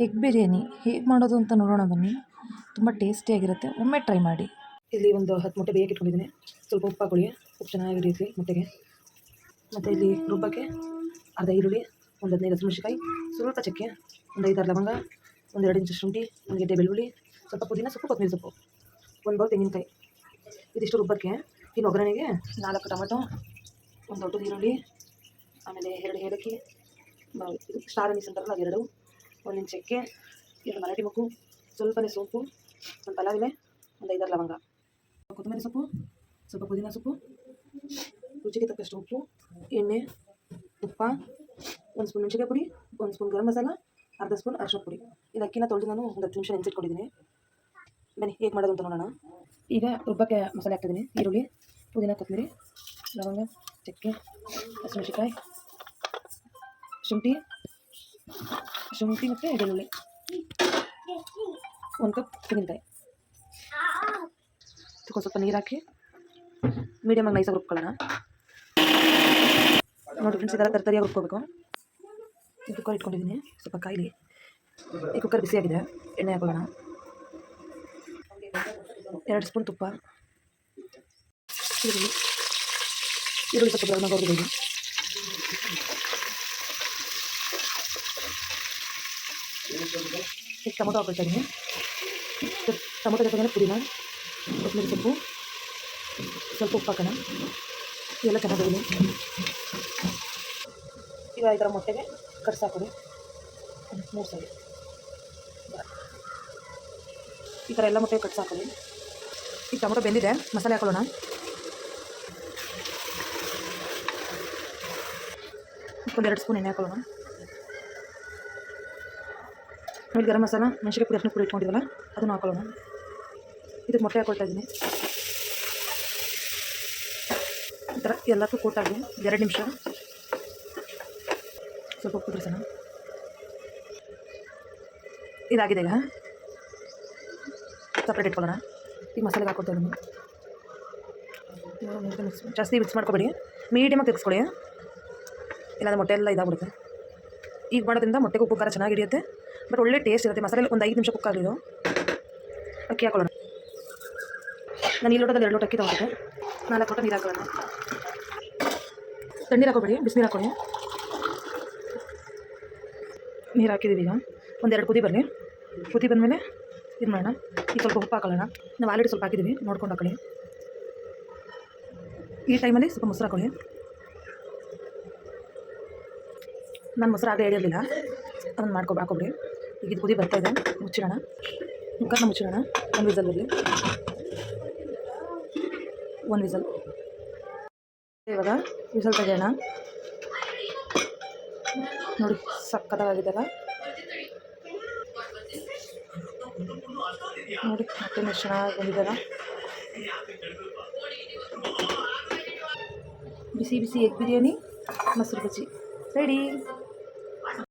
Egg biryani ಹೇಗೆ ಮಾಡೋದು ಅಂತ ನೋಡೋಣ ಬನ್ನಿ. ತುಂಬ ಟೇಸ್ಟಿಯಾಗಿರುತ್ತೆ, ಒಮ್ಮೆ ಟ್ರೈ ಮಾಡಿ. ಇಲ್ಲಿ ಒಂದು 10 ಮೊಟ್ಟೆ ಬೇಯಕ್ಕೆ ಇಟ್ಕೊಂಡಿದ್ದೀನಿ. ಸ್ವಲ್ಪ ಉಪ್ಪು ಹಾಕೊಳ್ಳಿ, ಉಪ್ಪು ಚೆನ್ನಾಗಿ ಹಿಡಿಯುತ್ತೆ ಮೊಟ್ಟೆಗೆ. ಮತ್ತು ಇಲ್ಲಿ ರುಬ್ಬಕ್ಕೆ ಅರ್ಧ ಈರುಳ್ಳಿ, ಒಂದು 15 ಹಸಿಮೆಣಸಿನಕಾಯಿ, ಸ್ವಲ್ಪ ಚಕ್ಕೆ, ಒಂದು 5-6 ಲವಂಗ, ಒಂದು 2 ಇಂಚು ಶುಂಠಿ, ಒಂದು ಗೆಡ್ಡೆ ಬೆಳ್ಳುಳ್ಳಿ, ಸ್ವಲ್ಪ ಪುದೀನ ಸೊಪ್ಪು, ಕೊತ್ತಂಬರಿ ಸೊಪ್ಪು, ಒಂದು ಬೌಲ್ ತೆಂಗಿನಕಾಯಿ. ಇದಿಷ್ಟು ರುಬ್ಬಕ್ಕೆ. ಇನ್ನು ಒಗ್ಗರಣೆಗೆ 4 ಟೊಮೆಟೊ, ಒಂದು ದೊಡ್ಡದು ಈರುಳ್ಳಿ, ಆಮೇಲೆ 2 ಏಲಕ್ಕಿ, ಇದು ಸ್ಟಾರ್ ಅನೀಸ್ ಅಂತಾರಲ್ಲ ಅದು 2, 1 ಇಂಚು ಚಕ್ಕೆ, 2 ಮರಾಠಿ ಮೊಗ್ಗು, ಸ್ವಲ್ಪನೇ ಸೋಂಪು, ಒಂದು ಪಲಾವ್ ಎಲೆ, ಒಂದು 5-6 ಲವಂಗ, ಕೊತ್ತಂಬರಿ ಸೊಪ್ಪು, ಸ್ವಲ್ಪ ಪುದೀನ ಸೊಪ್ಪು, ರುಚಿಗೆ ತಕ್ಕಷ್ಟು ಉಪ್ಪು, ಎಣ್ಣೆ, ತುಪ್ಪ, 1 ಸ್ಪೂನ್ ಮೆಣಸಿನಕಾಯಿ ಪುಡಿ, 1 ಸ್ಪೂನ್ ಗರಂ ಮಸಾಲ, ಅರ್ಧ ಸ್ಪೂನ್ ಅರಿಶಿನ ಪುಡಿ. ಇದು ಅಕ್ಕಿನ ತೊಳೆದು ನಾನು ಒಂದು 10 ನಿಮಿಷ ನೆನೆಸಿಟ್ಕೊಂಡಿದ್ದೀನಿ. ಬನ್ನಿ ಹೇಗೆ ಮಾಡೋದು ಅಂತ ನೋಡೋಣ. ಈಗ ರುಬ್ಬಕ್ಕೆ ಮಸಾಲೆ ಹಾಕ್ತಿದ್ದೀನಿ. ಈರುಳ್ಳಿ, ಪುದೀನ, ಕೊತ್ತಂಬರಿ, ಲವಂಗ, ಚಕ್ಕೆ, ಹಸಿಮೆಣಸಿನಕಾಯಿ, ಶುಂಠಿ ಮತ್ತು ಬೆಳ್ಳುಳ್ಳಿ, 1 ಕಪ್ ತೆಂಗಿನಕಾಯಿ. ಸ್ವಲ್ಪ ನೀರು ಹಾಕಿ ಮೀಡಿಯಮಾಗಿ ನೈಸಾಗಿ ರುಬ್ಕೊಳ್ಳೋಣ. ನೋಡಿ ಫ್ರೆಂಡ್ಸ್, ಇದೆಲ್ಲ ತರತರಿಯಾಗಿ ರುಬ್ಕೋಬೇಕು. ಕುಕ್ಕರ್ ಇಟ್ಕೊಂಡಿದ್ದೀನಿ, ಸ್ವಲ್ಪ ಕಾಯಿಲಿ. ಈ ಕುಕ್ಕರ್ ಬಿಸಿಯಾಗಿದೆ, ಎಣ್ಣೆ ಹಾಕೊಳ್ಳೋಣ. 2 ಸ್ಪೂನ್ ತುಪ್ಪ, ಈರುಳ್ಳಿ ಸ್ವಲ್ಪ ಬ್ರೌನ್ ಆಗಿ ಹುರಿದು, ಈಗ ಟೊಮೊಟೊ ಹಾಕೊಳ್ತಾ ಇದ್ದೀನಿ. ಟೊಮೊಟೊ ಜೊತೆಗೆ ಪುದೀನ, ಕೊತ್ತಂಬರಿ ಸೊಪ್ಪು, ಸ್ವಲ್ಪ ಉಪ್ಪು ಹಾಕೋಣ. ಇವೆಲ್ಲ ಚೆನ್ನಾಗಿದೆ. ಈಗ ಈ ಥರ ಮೊಟ್ಟೆಗೆ ಕಟ್ಸ್ ಹಾಕೊಳ್ಳಿ, 3 ಸಲ ಈ ಥರ ಎಲ್ಲ ಮೊಟ್ಟೆಗೆ ಕಟ್ಸ್ ಹಾಕೊಳ್ಳಿ. ಈಗ ಟೊಮೊಟೊ ಬೆಂದಿದೆ, ಮಸಾಲೆ ಹಾಕೊಳ್ಳೋಣ. ಒಂದು 2 ಸ್ಪೂನ್ ಎಣ್ಣೆ ಹಾಕೊಳ್ಳೋಣ. ಆಮೇಲೆ ಗರಂ ಮಸಾಲ, ಮೆಣಸಿನಕಾಯಿ ಪುಡಿ, ಅರಿಶಿನ ಪುಡಿ ಇಟ್ಕೊಂಡಿದ್ವಲ್ಲ ಅದನ್ನು ಹಾಕೊಳ್ಳೋಣ. ಇದಕ್ಕೆ ಮೊಟ್ಟೆ ಹಾಕೊಳ್ತಾ ಇದ್ದೀನಿ. ಈ ಥರ ಎಲ್ಲಕ್ಕೂ ಕೂಟಾಗಿ 2 ನಿಮಿಷ ಸ್ವಲ್ಪ ಉಪ್ಪು ಕುದಿಸೋಣ. ಇದಾಗಿದೆ. ಈಗ ಸಪ್ರೇಟ್ ಇಟ್ಕೊಳ್ಳೋಣ. ಈಗ ಮಸಾಲೆಗೆ ಹಾಕೊಳ್ತಾ ಇದ್ದೀನಿ. ಜಾಸ್ತಿ ಮಿಕ್ಸ್ ಮಾಡ್ಕೊಬೇಡಿ, ಮೀಡಿಯಮಾಗಿ ತೆಗೆಸ್ಕೊಳ್ಳಿ, ಇಲ್ಲಾಂದರೆ ಮೊಟ್ಟೆ ಎಲ್ಲ ಇದಾಗ್ಬಿಡುತ್ತೆ. ಈಗ ಮಾಡೋದ್ರಿಂದ ಮೊಟ್ಟೆಗೆ ಉಪ್ಪು ಖಾರ ಚೆನ್ನಾಗಿ ಹಿಡಿಯುತ್ತೆ, ಬಟ್ ಒಳ್ಳೆ ಟೇಸ್ಟ್ ಇರುತ್ತೆ. ಮಸಾಲೆ ಒಂದು 5 ನಿಮಿಷ ಕುಕ್ ಆಗಲಿದ್ದು. ಅಕ್ಕಿ ಹಾಕೊಳ್ಳೋಣ. ನಾನು ಈ ಲೋಟದಲ್ಲಿ 2 ಲೋಟ ಅಕ್ಕಿ ತೊಗೊಂಡಿದ್ದೆ. 4 ಲೋಟ ನೀರು ಹಾಕೊಳ್ಳೋಣ. ತಣ್ಣೀರು ಹಾಕೋಬೇಡಿ, ಬಿಸಿನೀರು ಹಾಕೊಳ್ಳಿ. ನೀರು ಹಾಕಿದ್ದೀವಿ. ಈಗ ಒಂದು 2 ಕುದಿ ಬರಲಿ. ಕುದಿ ಬಂದಮೇಲೆ ಇದು ಮಾಡೋಣ. ಈಗ ಸ್ವಲ್ಪ ಉಪ್ಪು ಹಾಕೊಳ್ಳೋಣ. ನಾವು ಆಲ್ರೆಡಿ ಸ್ವಲ್ಪ ಹಾಕಿದ್ದೀವಿ, ನೋಡ್ಕೊಂಡು ಹಾಕೊಳ್ಳಿ. ಈ ಟೈಮಲ್ಲಿ ಸ್ವಲ್ಪ ಮೊಸರು ಹಾಕೊಳ್ಳಿ. ನಾನು ಮೊಸರು ಆಗಲೇ ಹೇಳಿರಲಿಲ್ಲ, ಅದನ್ನು ಹಾಕೋಬಿಡಿ. ಈಗ ಇದು ಕುದಿ ಬರ್ತಾಯಿದೆ, ಮುಚ್ಚಿಡೋಣ. ಕುಕ್ಕರ್ನ ಮುಚ್ಚಿಡೋಣ. 1 ವಿಸಲ್ ಬರಲಿ. 1 ವಿಸಲ್. ಇವಾಗ ವಿಸಲ್ ತೆಗೆಯೋಣ. ನೋಡಿ ಸಕ್ಕತ್ತಾಗಿದೆಲ್ಲ. ನೋಡಿ ಮತ್ತೆ ಎಷ್ಟು ಚೆನ್ನಾಗಿ ಬಂದಿದ್ದಲ್ಲ. ಬಿಸಿ ಬಿಸಿ ಎಗ್ ಬಿರಿಯಾನಿ, ಮೊಸರು ಬಜ್ಜಿ ರೆಡಿ.